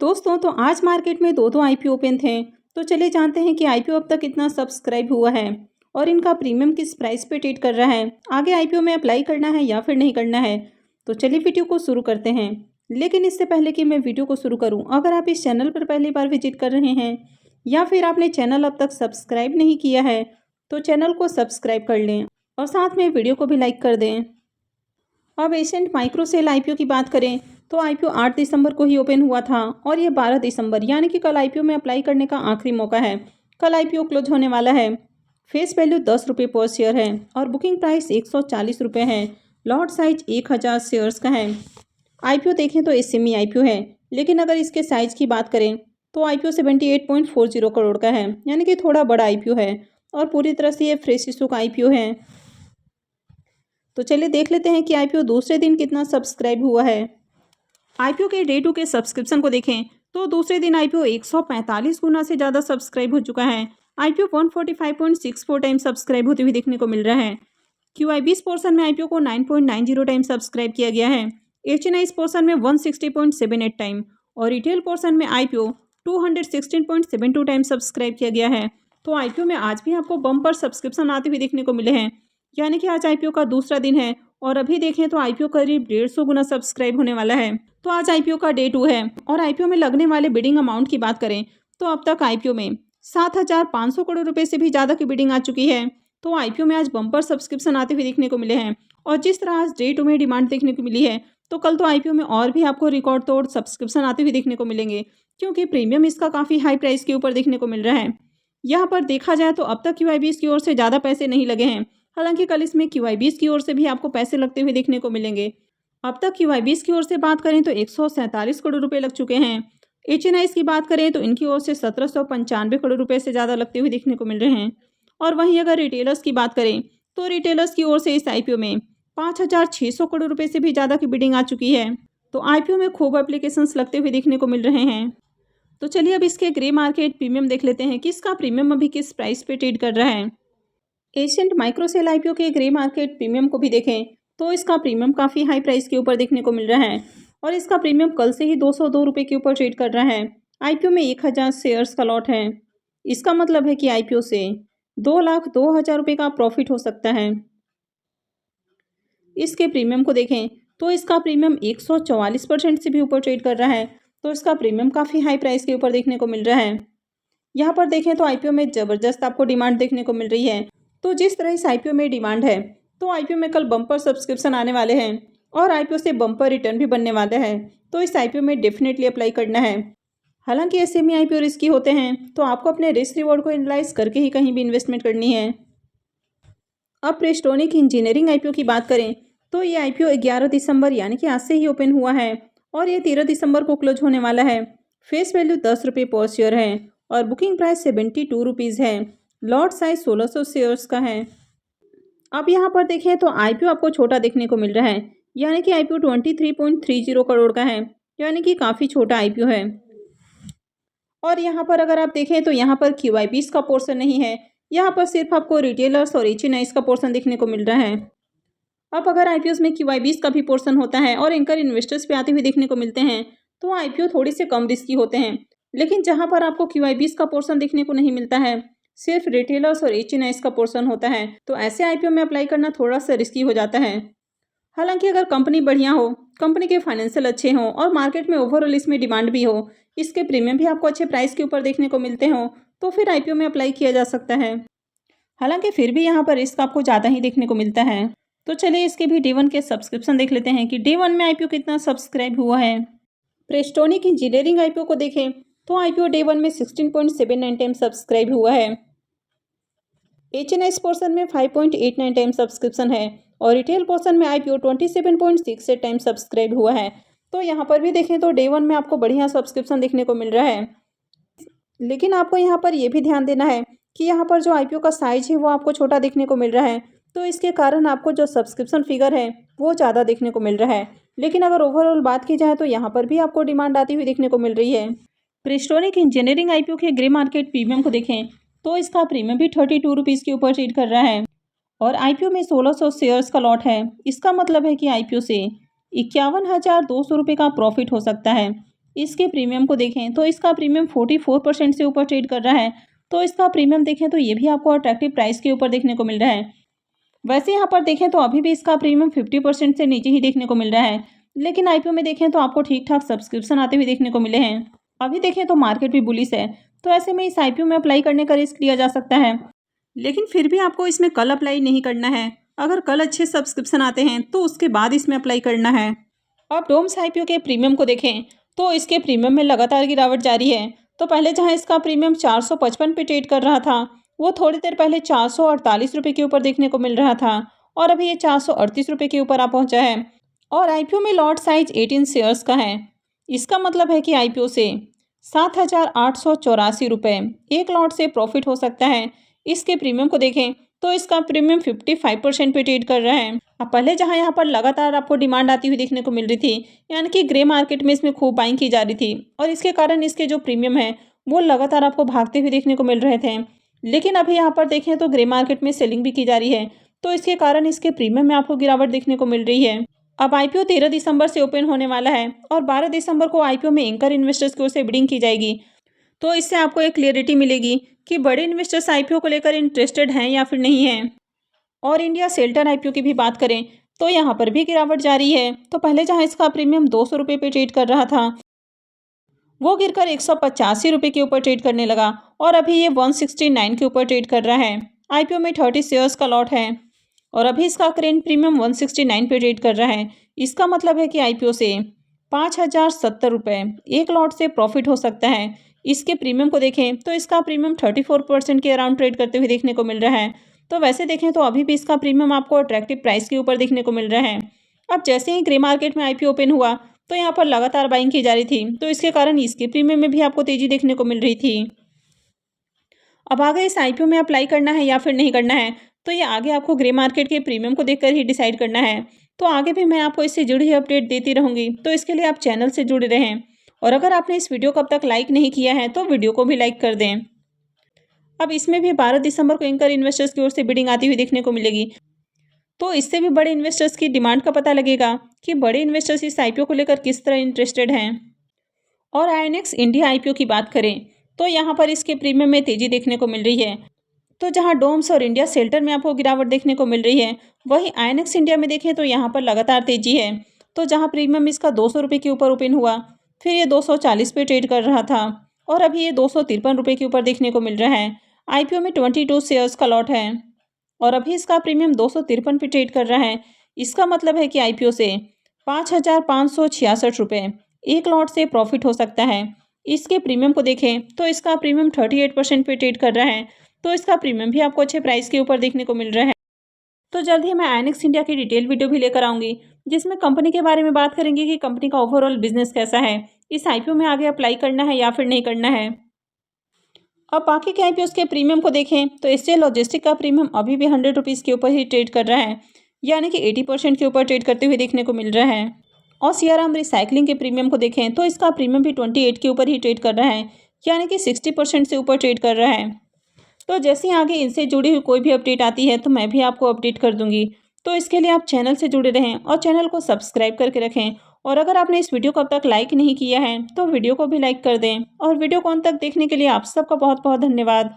दोस्तों तो आज मार्केट में दो आईपीओ ओपन थे। तो चलिए जानते हैं कि आईपीओ अब तक कितना सब्सक्राइब हुआ है और इनका प्रीमियम किस प्राइस पे ट्रेड कर रहा है। आगे आईपीओ में अप्लाई करना है या फिर नहीं करना है। तो चलिए वीडियो को शुरू करते हैं। लेकिन इससे पहले कि मैं वीडियो को शुरू करूं, अगर आप इस चैनल पर पहली बार विजिट कर रहे हैं या फिर आपने चैनल अब तक सब्सक्राइब नहीं किया है तो चैनल को सब्सक्राइब कर लें और साथ में वीडियो को भी लाइक कर दें। अब एशियंट माइक्रोसेल आईपीओ की बात करें तो आईपीओ 8 दिसंबर को ही ओपन हुआ था और ये 12 दिसंबर यानी कि कल आईपीओ में अप्लाई करने का आखिरी मौका है। कल आईपीओ क्लोज होने वाला है। फेस वैल्यू 10 रुपये पर शेयर है और बुकिंग प्राइस 140 रुपये है। लॉट साइज 1000 शेयर्स का है। आईपीओ देखें तो एसएमई आईपीओ है, लेकिन अगर इसके साइज की बात करें तो आईपीओ 78.40 करोड़ का है, यानी कि थोड़ा बड़ा आईपीओ है और पूरी तरह से ये फ्रेश इशू का आईपीओ है। तो चलिए देख लेते हैं कि आईपीओ दूसरे दिन कितना सब्सक्राइब हुआ है। आईपीओ के डे 2 के सब्सक्रिप्शन को देखें तो दूसरे दिन आईपीओ 145 गुना से ज़्यादा सब्सक्राइब हो चुका है। आईपीओ 145.64 टाइम सब्सक्राइब होते हुए देखने को मिल रहा है। क्यूआईबीएस पोर्शन में आईपीओ को 9.90 टाइम सब्सक्राइब किया गया है। एचएनआईस पोर्शन में 160.78 टाइम और रिटेल पोर्शन में आईपीओ 216.72 टाइम सब्सक्राइब किया गया है। तो आईपीओ में आज भी आपको बम्पर सब्सक्रिप्शन आते हुए देखने को मिले हैं, यानी कि आज आईपीओ का दूसरा दिन है और अभी देखें तो आईपीओ करीब 150 गुना सब्सक्राइब होने वाला है। तो आज आईपीओ का डे 2 है और आईपीओ में लगने वाले बिडिंग अमाउंट की बात करें तो अब तक आईपीओ में 7,500 करोड़ रुपए से भी ज़्यादा की बिडिंग आ चुकी है। तो आईपीओ में आज बम्पर सब्सक्रिप्शन आते हुए देखने को मिले हैं और जिस तरह आज डे 2 में डिमांड देखने को मिली है तो कल तो आईपीओ में और भी आपको रिकॉर्ड तोड़ सब्सक्रिप्शन आते हुए देखने को मिलेंगे, क्योंकि प्रीमियम इसका काफ़ी हाई प्राइस के ऊपर देखने को मिल रहा है। यहाँ पर देखा जाए तो अब तक क्यूआईबीएस की ओर से ज़्यादा पैसे नहीं लगे हैं, हालांकि कल इसमें क्यूआईबीएस की ओर से भी आपको पैसे लगते हुए देखने को मिलेंगे। अब तक क्यूआईबीएस की ओर से बात करें तो 147 करोड़ रुपए लग चुके हैं। एचएनआईस की बात करें तो इनकी ओर से 1795 करोड़ रुपए से ज़्यादा लगते हुए देखने को मिल रहे हैं। और वहीं अगर रिटेलर्स की बात करें तो रिटेलर्स की ओर से इस आईपीओ में 5,600 करोड़ रुपए से भी ज़्यादा की बिडिंग आ चुकी है। तो आईपीओ में खूब एप्लीकेशंस लगते हुए देखने को मिल रहे हैं। तो चलिए अब इसके ग्रे मार्केट प्रीमियम देख लेते हैं कि इसका प्रीमियम अभी किस प्राइस पे ट्रेड कर रहा है। एशियंट माइक्रोसेल आईपीओ के ग्रे मार्केट प्रीमियम को भी देखें तो इसका प्रीमियम काफ़ी हाई प्राइस के ऊपर देखने को मिल रहा है और इसका प्रीमियम कल से ही 202 रुपये के ऊपर ट्रेड कर रहा है। आईपीओ में 1000 शेयर्स का लॉट है। इसका मतलब है कि आईपीओ से 2,02,000 रुपये का प्रॉफिट हो सकता है। इसके प्रीमियम को देखें तो इसका प्रीमियम 144% से भी ऊपर ट्रेड कर रहा है। तो इसका प्रीमियम काफ़ी हाई प्राइस के ऊपर देखने को मिल रहा है। यहाँ पर देखें तो आईपीओ में ज़बरदस्त आपको डिमांड देखने को मिल रही है। तो जिस तरह इस आईपीओ में डिमांड है तो आईपीओ में कल बम्पर सब्सक्रिप्शन आने वाले हैं और आईपीओ से बम्पर रिटर्न भी बनने वाला है। तो इस आईपीओ में डेफिनेटली अप्लाई करना है। हालांकि एसएमई आईपीओ रिस्की होते हैं, तो आपको अपने रिस्क रिवॉर्ड को एनालाइज करके ही कहीं भी इन्वेस्टमेंट करनी है। अब प्रेस्टोनिक इंजीनियरिंग आईपीओ की बात करें तो ये आईपीओ 11 दिसंबर यानी कि आज से ही ओपन हुआ है और ये 13 दिसंबर को क्लोज होने वाला है। फेस वैल्यू 10 रुपये पर शेयर है और बुकिंग प्राइस 72 रुपीज़ है। लॉट साइज 1600 शेयर्स का है। अब यहाँ पर देखें तो आईपीओ आपको छोटा देखने को मिल रहा है, यानी कि आईपीओ 23.30 करोड़ का है, यानी कि काफ़ी छोटा आईपीओ है। और यहाँ पर अगर आप देखें तो यहाँ पर क्यूआईबीएस का पोर्शन नहीं है, यहाँ पर सिर्फ आपको रिटेलर्स और एचएनआईस का पोर्शन देखने को मिल रहा है। अब अगर आईपीओस में क्यूआईबीएस का भी पोर्शन होता है और एंकर इन्वेस्टर्स पे आते हुए देखने को मिलते हैं तो आईपीओ थोड़ी से कम रिस्की होते हैं। लेकिन जहाँ पर आपको क्यूआईबीएस का पोर्शन देखने को नहीं मिलता है, सिर्फ रिटेलर्स और एचएनआईस का पोर्शन होता है, तो ऐसे आईपीओ में अप्लाई करना थोड़ा सा रिस्की हो जाता है। हालांकि अगर कंपनी बढ़िया हो, कंपनी के फाइनेंशियल अच्छे हों और मार्केट में ओवरऑल इसमें डिमांड भी हो, इसके प्रीमियम भी आपको अच्छे प्राइस के ऊपर देखने को मिलते हों, तो फिर आईपीओ में अप्लाई किया जा सकता है। हालांकि फिर भी यहाँ पर रिस्क आपको ज़्यादा ही देखने को मिलता है। तो चलिए इसके भी डे 1 के सब्सक्रिप्शन देख लेते हैं कि डे 1 में आईपीओ कितना सब्सक्राइब हुआ है। प्रेस्टोनिक इंजीनियरिंग आईपीओ को देखें तो आईपीओ डे 1 में 16.79 टाइम सब्सक्राइब हुआ है। एचएनआईस पोर्शन में 5.89 टाइम सब्सक्रिप्शन है और रिटेल पोर्शन में आईपीओ 27.68 टाइम सब्सक्राइब हुआ है। तो यहाँ पर भी देखें तो डे 1 में आपको बढ़िया सब्सक्रिप्शन देखने को मिल रहा है। लेकिन आपको यहाँ पर यह भी ध्यान देना है कि यहाँ पर जो आईपीओ का साइज है वो आपको छोटा देखने को मिल रहा है, तो इसके कारण आपको जो सब्सक्रिप्शन फिगर है वो ज़्यादा देखने को मिल रहा है। लेकिन अगर ओवरऑल बात की जाए तो यहाँ पर भी आपको डिमांड आती हुई देखने को मिल रही है। प्रेस्टोनिक इंजीनियरिंग आईपीओ के ग्रे मार्केट प्रीमियम को देखें तो इसका प्रीमियम भी 32 रुपीज़ के ऊपर ट्रेड कर रहा है और आईपीओ में 1600 शेयर्स का लॉट है। इसका मतलब है कि आईपीओ से 51,200 रुपये का प्रॉफिट हो सकता है। इसके प्रीमियम को देखें तो इसका प्रीमियम 44% से ऊपर ट्रेड कर रहा है। तो इसका प्रीमियम देखें तो ये भी आपको अट्रैक्टिव प्राइस के ऊपर देखने को मिल रहा है। वैसे यहाँ पर देखें तो अभी भी इसका प्रीमियम 50% से नीचे ही देखने को मिल रहा है, लेकिन आईपीओ में देखें तो आपको ठीक ठाक सब्सक्रिप्शन आते हुए देखने को मिले हैं। अभी देखें तो मार्केट भी बुलिश है, तो ऐसे में इस आईपीओ में अप्लाई करने का रिस्क लिया जा सकता है, लेकिन फिर भी आपको इसमें कल अप्लाई नहीं करना है। अगर कल अच्छे सब्सक्रिप्शन आते हैं तो उसके बाद इसमें अप्लाई करना है। अब डोम्स आईपीओ के प्रीमियम को देखें तो इसके प्रीमियम में लगातार गिरावट जारी है। तो पहले जहां इसका प्रीमियम 455 पे ट्रेड कर रहा था, वो थोड़ी देर पहले 448 रुपये के ऊपर देखने को मिल रहा था, और अभी ये 438 रुपये के ऊपर आ पहुंचा है। और आईपीओ में लॉट साइज 18 शेयर्स का है। इसका मतलब है कि आईपीओ से 7,884 रुपये एक लॉट से प्रॉफिट हो सकता है। इसके प्रीमियम को देखें तो इसका प्रीमियम 55% पे ट्रेड कर रहा है। अब पहले जहां यहाँ पर लगातार आपको डिमांड आती हुई देखने को मिल रही थी, यानी कि ग्रे मार्केट में इसमें खूब बाइंग की जा रही थी, और इसके कारण इसके जो प्रीमियम है वो लगातार आपको भागते हुए देखने को मिल रहे थे। लेकिन अभी यहाँ पर देखें तो ग्रे मार्केट में सेलिंग भी की जा रही है, तो इसके कारण इसके प्रीमियम में आपको गिरावट देखने को मिल रही है। अब आईपीओ 13 दिसंबर से ओपन होने वाला है, और 12 दिसंबर को आईपीओ में एंकर इन्वेस्टर्स की ओर से बिडिंग की जाएगी। तो इससे आपको एक क्लियरिटी मिलेगी कि बड़े इन्वेस्टर्स आईपीओ को लेकर इंटरेस्टेड हैं या फिर नहीं हैं। और इंडिया शेल्टर आईपीओ की भी बात करें तो यहाँ पर भी गिरावट जारी है। तो पहले जहाँ इसका प्रीमियम 200 रुपये पे ट्रेड कर रहा था, वो गिरकर 185 रुपये के ऊपर ट्रेड करने लगा, और अभी ये 169 के ऊपर ट्रेड कर रहा है। आईपीओ में 30 शेयर्स का लॉट है, और अभी इसका करेंट प्रीमियम 169 पे ट्रेड कर रहा है। इसका मतलब है कि आईपीओ से 5,070 रुपये एक लॉट से प्रॉफिट हो सकता है। इसके प्रीमियम को देखें तो इसका प्रीमियम 34% के अराउंड ट्रेड करते हुए देखने को मिल रहा है। तो वैसे देखें तो अभी भी इसका प्रीमियम आपको अट्रैक्टिव प्राइस के ऊपर देखने को मिल रहा है। अब जैसे ही ग्रे मार्केट में आईपीओ ओपन हुआ तो यहाँ पर लगातार बाइंग की जा रही थी, तो इसके कारण इसके प्रीमियम में भी आपको तेजी देखने को मिल रही थी। अब आगे इस आईपीओ में अप्लाई करना है या फिर नहीं करना है, तो ये आगे आपको ग्रे मार्केट के प्रीमियम को देखकर ही डिसाइड करना है। तो आगे भी मैं आपको इससे जुड़ी हुई अपडेट देती रहूँगी, तो इसके लिए आप चैनल से जुड़े रहें। और अगर आपने इस वीडियो को अब तक लाइक नहीं किया है तो वीडियो को भी लाइक कर दें। अब इसमें भी 12 दिसंबर को एंकर इन्वेस्टर्स की ओर से बिडिंग आती हुई देखने को मिलेगी, तो इससे भी बड़े इन्वेस्टर्स की डिमांड का पता लगेगा कि बड़े इन्वेस्टर्स इस आईपीओ को लेकर किस तरह इंटरेस्टेड हैं। और आईएनएक्स इंडिया आईपीओ की बात करें तो यहाँ पर इसके प्रीमियम में तेजी देखने को मिल रही है। तो जहाँ डोम्स और इंडिया शेल्टर में आपको गिरावट देखने को मिल रही है, वहीं आईएनएक्स इंडिया में देखें तो यहाँ पर लगातार तेजी है। तो जहाँ प्रीमियम इसका 200 रुपये के ऊपर ओपन हुआ, फिर ये 240 पे ट्रेड कर रहा था, और अभी ये 253 रुपये के ऊपर देखने को मिल रहा है। आईपीओ में 22 शेयर्स का लॉट है, और अभी इसका प्रीमियम 253 पे ट्रेड कर रहा है। इसका मतलब है कि आईपीओ से 5,566 रुपये एक लॉट से प्रॉफिट हो सकता है। इसके प्रीमियम को देखें तो इसका प्रीमियम 38% पे ट्रेड कर रहा है, तो इसका प्रीमियम भी आपको अच्छे प्राइस के ऊपर देखने को मिल रहा है। तो जल्द ही मैं आईएनएक्स इंडिया की डिटेल वीडियो भी लेकर आऊँगी, जिसमें कंपनी के बारे में बात करेंगे कि कंपनी का ओवरऑल बिजनेस कैसा है, इस आईपीओ में आगे अप्लाई करना है या फिर नहीं करना है। अब बाकी के आईपीओ के प्रीमियम को देखें तो एसजे लॉजिस्टिक का प्रीमियम अभी भी 100 रुपीज़ के ऊपर ही ट्रेड कर रहा है, यानी कि 80% के ऊपर ट्रेड करते हुए देखने को मिल रहा है। और सीआरएम रिसाइकलिंग के प्रीमियम को देखें तो इसका प्रीमियम भी 28 के ऊपर ही ट्रेड कर रहा है, यानी कि 60% से ऊपर ट्रेड कर रहा है। तो जैसे ही आगे इनसे जुड़ी हुई कोई भी अपडेट आती है तो मैं भी आपको अपडेट कर दूंगी। तो इसके लिए आप चैनल से जुड़े रहें और चैनल को सब्सक्राइब करके रखें। और अगर आपने इस वीडियो को अब तक लाइक नहीं किया है तो वीडियो को भी लाइक कर दें। और वीडियो को अंत तक देखने के लिए आप सबका बहुत बहुत धन्यवाद।